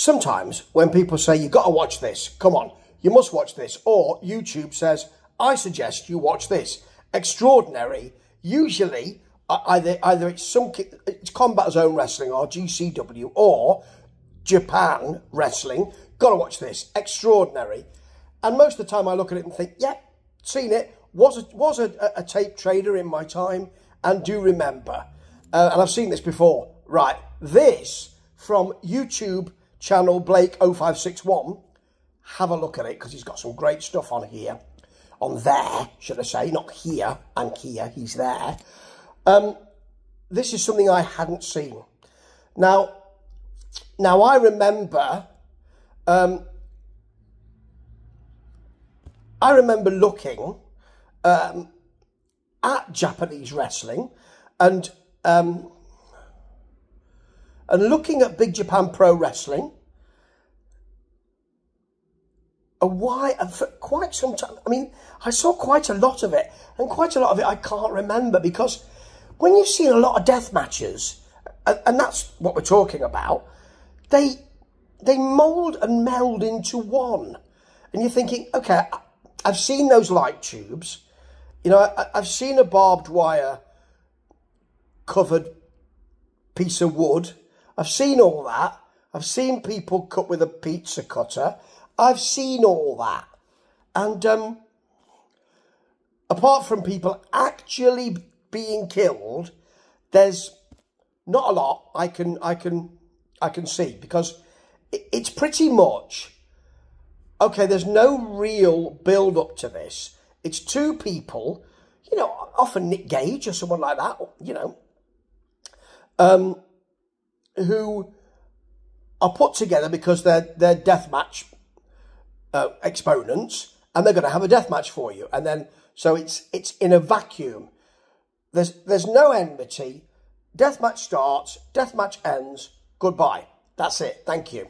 sometimes when people say, you've got to watch this, come on, you must watch this, or YouTube says, I suggest you watch this. Extraordinary, usually, either it's Combat Zone Wrestling or GCW or Japan Wrestling. Got to watch this. Extraordinary. And most of the time I look at it and think, yeah, seen it. Was a tape trader in my time and do remember. And I've seen this before. Right, this from YouTube channel Blake0561. Have a look at it because he's got some great stuff on here. On there, should I say. Not here and here. He's there. This is something I hadn't seen. Now I remember looking at Japanese wrestling and looking at Big Japan Pro Wrestling. For quite some time. I mean, I saw quite a lot of it, and quite a lot of it I can't remember, because when you've seen a lot of death matches, and that's what we're talking about, they mould and meld into one. And you're thinking, okay, I've seen those light tubes. You know, I've seen a barbed wire covered piece of wood. I've seen all that. I've seen people cut with a pizza cutter. I've seen all that. And apart from people actually being killed, there's not a lot I can see, because it's pretty much, okay, there's no real build up to this. It's two people, you know, often Nick Gage or someone like that, you know, who are put together because they're deathmatch exponents, and they're going to have a deathmatch for you. And then, so it's in a vacuum. There's no enmity. Deathmatch starts, deathmatch ends, goodbye. That's it. Thank you.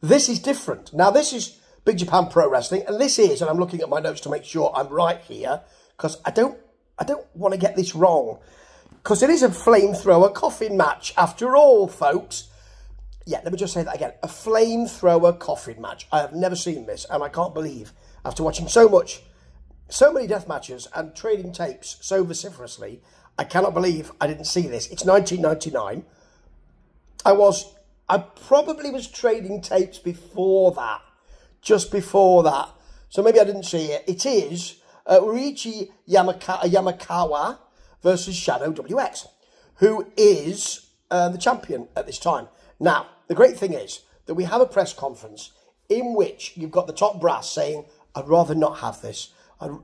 This is different. Now, this is Big Japan Pro Wrestling, and this is, and I'm looking at my notes to make sure I'm right here, because I don't want to get this wrong, because it is a flamethrower coffin match after all, folks. Yeah, let me just say that again. A flamethrower coffin match. I have never seen this, and I can't believe, after watching so many death matches and trading tapes so vociferously, I cannot believe I didn't see this. It's 1999. I probably was trading tapes before that, just before that. So maybe I didn't see it. It is Riichi Yamakawa versus Shadow WX, who is the champion at this time. Now, the great thing is that we have a press conference in which you've got the top brass saying, I'd rather not have this.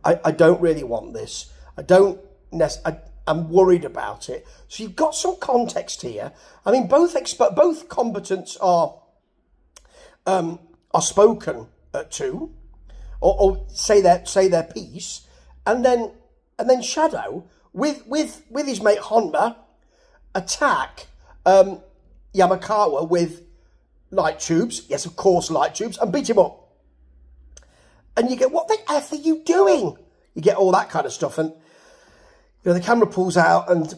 I don't really want this. I'm worried about it. So you've got some context here. I mean, both combatants are spoken to, or say their piece, and then Shadow with his mate Honma attack Yamakawa with light tubes. Yes, of course, light tubes, and beat him up. And you get, what the F are you doing? You get all that kind of stuff, and you know, the camera pulls out, and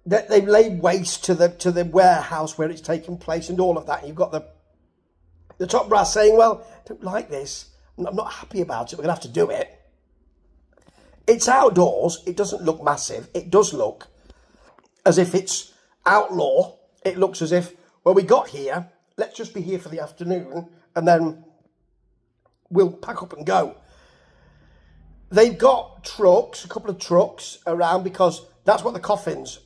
they lay waste to the warehouse where it's taking place, and all of that. And you've got the top brass saying, well, I don't like this. I'm not happy about it. We're going to have to do it. It's outdoors. It doesn't look massive. It does look as if it's outlaw. It looks as if, well, we got here. Let's just be here for the afternoon, and then we'll pack up and go. They've got trucks, a couple of trucks around, because that's what the coffins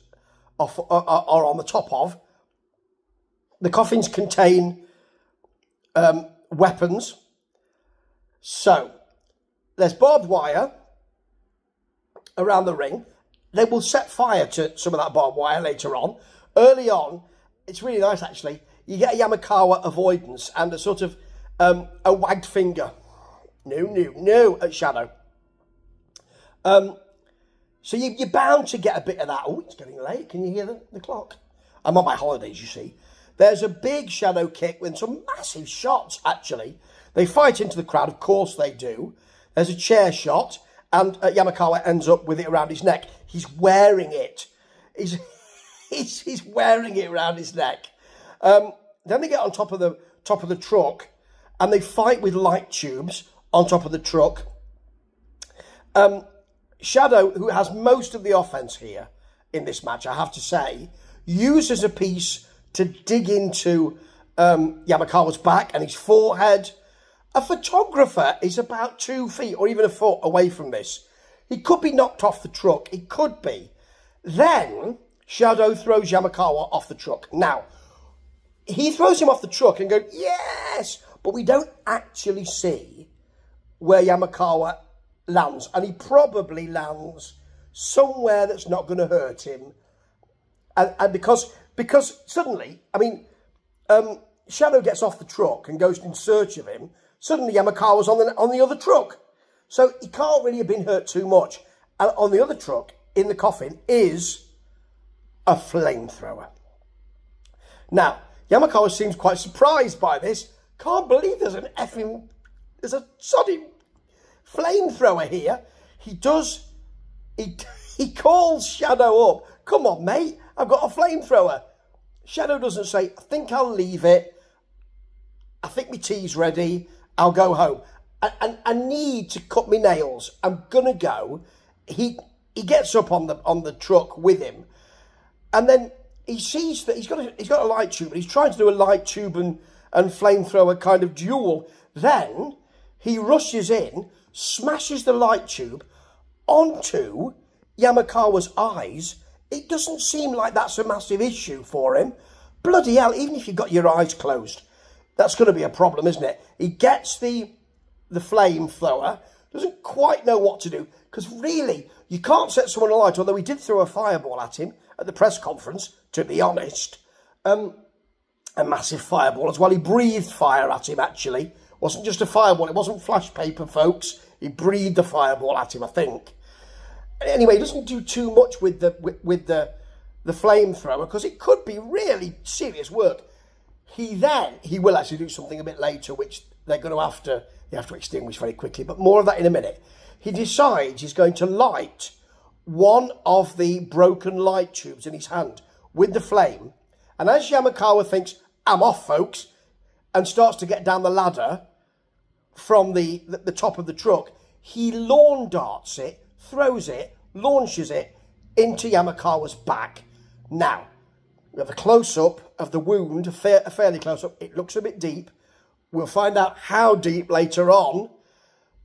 are on the top of. The coffins contain weapons. So there's barbed wire around the ring. They will set fire to some of that barbed wire later on. Early on, it's really nice, actually. You get a Yamakawa avoidance and a sort of a wagged finger. No, at Shadow. So you're bound to get a bit of that. Oh, it's getting late. Can you hear the clock? I'm on my holidays, you see. There's a big Shadow kick with some massive shots, actually. They fight into the crowd. Of course they do. There's a chair shot, and Yamakawa ends up with it around his neck. He's wearing it. He's wearing it around his neck. Then they get on top of the truck, and they fight with light tubes on top of the truck. Shadow, who has most of the offense here in this match, I have to say, uses a piece to dig into Yamakawa's back and his forehead. A photographer is about 2 feet or even a foot away from this. He could be knocked off the truck. It could be. Then Shadow throws Yamakawa off the truck. Now, he throws him off the truck and goes, yes! But we don't actually see where Yamakawa lands. And he probably lands somewhere that's not going to hurt him. And because suddenly, I mean, Shadow gets off the truck and goes in search of him. Suddenly Yamakawa's on the other truck. So he can't really have been hurt too much. And on the other truck, in the coffin, is a flamethrower. Now, Yamakawa seems quite surprised by this. Can't believe there's a sodding flamethrower here. He calls Shadow up. Come on, mate, I've got a flamethrower. Shadow doesn't say, I think I'll leave it. I think my tea's ready. I'll go home. I need to cut my nails. I'm gonna go. He gets up on the truck with him, and then he sees that he's got a light tube, and he's trying to do a light tube and flamethrower kind of duel. Then he rushes in, smashes the light tube onto Yamakawa's eyes. It doesn't seem like that's a massive issue for him. Bloody hell, even if you've got your eyes closed, that's going to be a problem, isn't it? He gets the flamethrower, doesn't quite know what to do, because really, you can't set someone alight, although he did throw a fireball at him at the press conference, to be honest. A massive fireball as well. He breathed fire at him, actually. It wasn't just a fireball. It wasn't flash paper, folks. He breathed the fireball at him, I think. Anyway, he doesn't do too much with the flamethrower, because it could be really serious work. He will actually do something a bit later, which they're going to have to extinguish very quickly, but more of that in a minute. He decides he's going to light one of the broken light tubes in his hand with the flame. And as Yamakawa thinks, I'm off, folks, and starts to get down the ladder from the top of the truck, he lawn darts it, throws it, launches it into Yamakawa's back. Now, we have a close-up of the wound, a fairly close-up. It looks a bit deep. We'll find out how deep later on.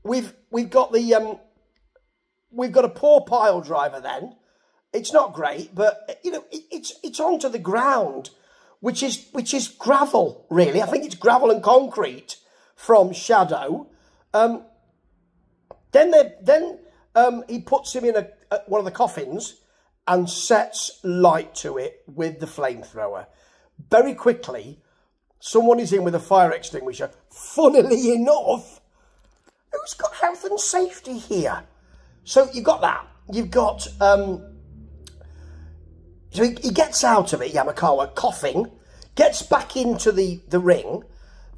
We've got a poor pile driver then. It's not great, but you know it's onto the ground, which is gravel really. I think it's gravel and concrete from Shadow. Then he puts him in one of the coffins and sets light to it with the flamethrower. Very quickly, someone is in with a fire extinguisher. Funnily enough, who's got health and safety here? So you've got that. You've got... so he gets out of it, Yamakawa, coughing, gets back into the ring.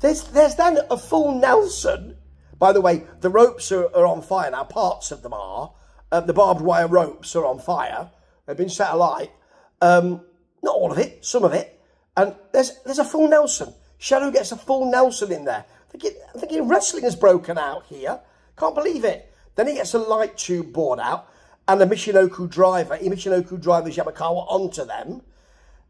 There's then a full Nelson. By the way, the ropes are on fire now. Parts of them are. The barbed wire ropes are on fire. They've been set alight. Not all of it, some of it. And there's a full Nelson. Shadow gets a full Nelson in there. I'm thinking wrestling has broken out here. Can't believe it. Then he gets a light tube board out and a Michinoku driver. Michinoku drivers Yamakawa onto them.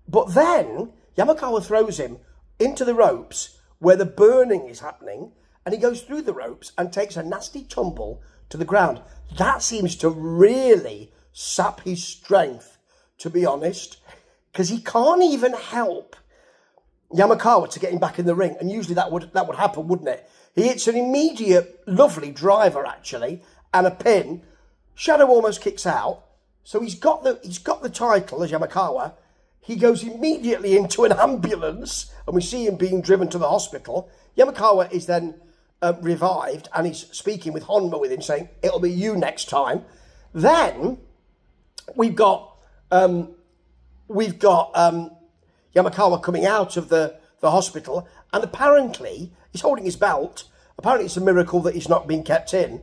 But then Yamakawa throws him into the ropes where the burning is happening, and he goes through the ropes and takes a nasty tumble to the ground. That seems to really sap his strength, to be honest, because he can't even help Yamakawa to get him back in the ring, and usually that would happen, wouldn't it? He hits an immediate, lovely driver, actually, and a pin. Shadow almost kicks out, so he's got the title as Yamakawa. He goes immediately into an ambulance, and we see him being driven to the hospital. Yamakawa is then revived, and he's speaking with Honma with him, saying, it'll be you next time. Then we've got Yamakawa coming out of the hospital, and apparently he's holding his belt. Apparently it's a miracle that he's not being kept in.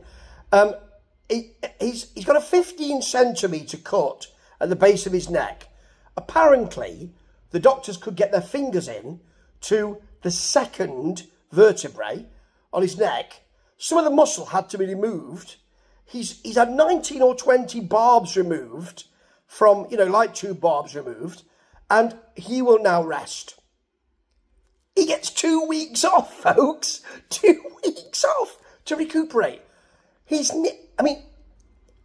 He's got a 15-centimetre cut at the base of his neck. Apparently the doctors could get their fingers in to the second vertebrae on his neck. Some of the muscle had to be removed. He's had 19 or 20 barbs removed from, you know, light tube barbs removed, and he will now rest. He gets 2 weeks off, folks. 2 weeks off to recuperate. I mean,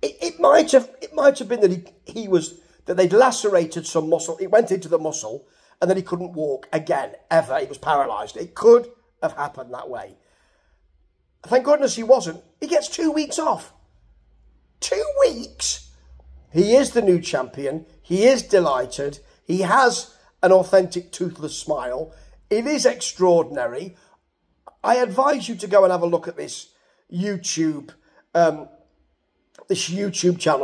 it might have been that they'd lacerated some muscle. It went into the muscle, and then he couldn't walk again, ever. He was paralysed. It could have happened that way. Thank goodness he wasn't. He gets 2 weeks off. 2 weeks? He is the new champion. He is delighted. He has an authentic toothless smile. It is extraordinary. I advise you to go and have a look at this YouTube channel,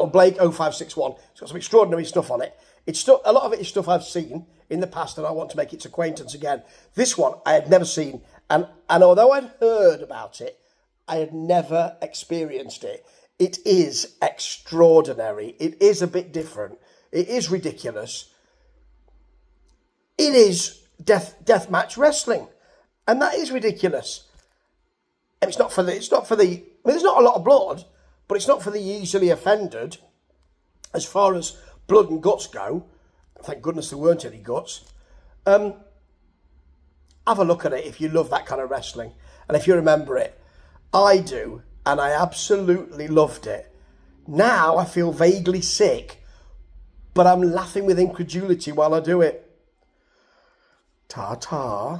Blake0561. It's got some extraordinary stuff on it. A lot of it is stuff I've seen in the past, and I want to make its acquaintance again. This one I had never seen, and although I'd heard about it, I had never experienced it. It is extraordinary. It is a bit different. It is ridiculous. It is deathmatch wrestling, and that is ridiculous. And there's not a lot of blood, but it's not for the easily offended. As far as blood and guts go, thank goodness there weren't any guts. Have a look at it if you love that kind of wrestling, and if you remember it. I do, and I absolutely loved it. Now I feel vaguely sick, but I'm laughing with incredulity while I do it. Ta-ta.